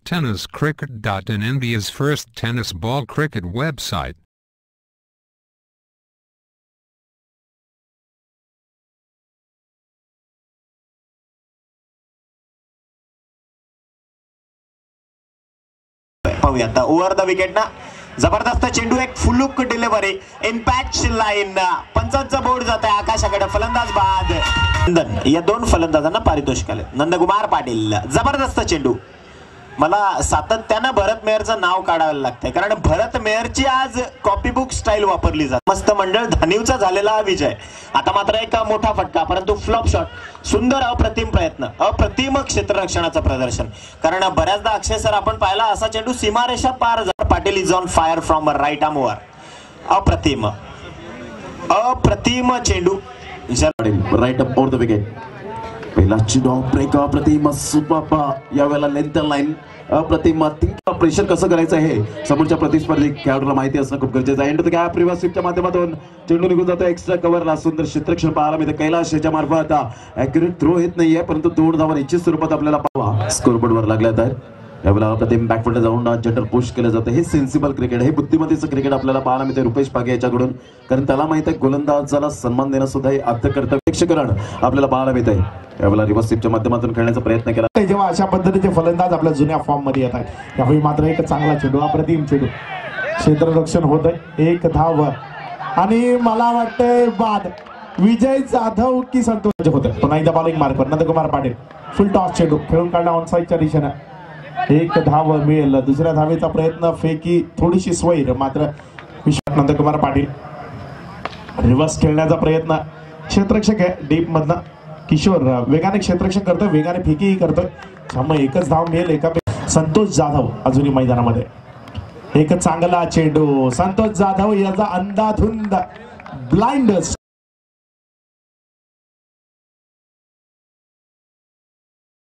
TennisCricket.in, India's first tennis ball cricket website. पाहूया over the wicket ना जबरदस्त चेंडू, एक फुलूक डिलिव्हरी इन पॅच लाईन, पंचांचा बोर्ड जात आहे आकाशाकडे, फलंदाज बाद नंदन, या दोन फलंदाजांना पारितोषिक आले. नंदकुमार पाटील, जबरदस्त चेंडू. मला सातत्यानं भरत मेहरचं नाव काढावं लागतंय कारण भरत मेहरची आज कॉपी बुक स्टाईल वापरली जाते. मस्त मंडळ धानिवचा झालेला विजय. आता मात्र एक मोठा फटका, परंतु फ्लॉप शॉट. सुंदर अप्रतिम प्रयत्न, अप्रतिम क्षेत्ररक्षणाचं प्रदर्शन. कारण बऱ्याचदा अक्षय सर आपण पाहिला असा चेंडू सीमारेषा पार जातो. Patil is on fire from right arm over. अप्रतिम अप्रतिम चेंडू. Right up over the wicket. पहिला चेंडू ब्रेक अप्रतिम, सुपर. यावेळेला लेंथ लाईन अप्रतिम. प्रेशर कसं करायचं आहे समोरच्या प्रतिस्पर्धी खेळाडूला माहिती असणं खूप गरजेचं आहे. एंड द गॅप रिव्हर्स स्वीपच्या माध्यमातून चेंडू निघून जातो एक्स्ट्रा कव्हरला. सुंदर क्षेत्ररक्षण पाहायला मिळतं कैलाश याच्या मार्फत. ॲक्युरेट थ्रो येत नाहीये परंतु 2 धावा निश्चित स्वरूपात आपल्याला पाहावा स्कोरबोर्डवर लागल्यात आहेत. यावेळेला अप्रतिम बॅकफुटला जाऊन जटर पुश केलं जातं. हे सेन्सिबल क्रिकेट, हे बुद्धिमत्तेचं क्रिकेट आपल्याला पाहायला मिळते रुपेश पागे याच्याकडून. कारण त्याला माहित आहे गोलंदाजाला सन्मान देणं सुद्धा हे आद्य कर्तव्यकरण आपल्याला पाहायला मिळत आहे. यावेळेला रिव्हर्स स्वीपच्या माध्यमातून खेळण्याचा प्रयत्न केला. जेव्हा अशा पद्धतीचे फलंदाज आपल्या जुन्या फॉर्म मध्ये येत आहेत यावेळी मात्र एक चांगला चेंडू, अप्रतिम चेंडू, क्षेत्ररक्षण होत आहे. 1 धाव आणि मला वाटतंय बाद. विजय जाधव की संतोष होत आहे. पुन्हा एकदा बॉलिंग मार्कवर नंदकुमार पाटील. फुल टॉस चेंडू खेळून काढला ऑनसाईडच्या दिशेने. 1 धाव मिळेल. दुसऱ्या धावेचा प्रयत्न, फेकी थोडीशी स्वैर, मात्र नंदकुमार पाटील रिव्हर्स खेळण्याचा प्रयत्न. क्षेत्ररक्षक आहे डीप मधनं किशोर, वेगाने क्षेत्ररक्षण करतोय, वेगाने फेकीही करतोय. त्यामुळे एकच धाव मिळेल. एका संतोष जाधव अजूनही मैदानामध्ये. एक चांगला चेंडू, संतोष जाधव याचा अंधाधुंद ब्लाइंड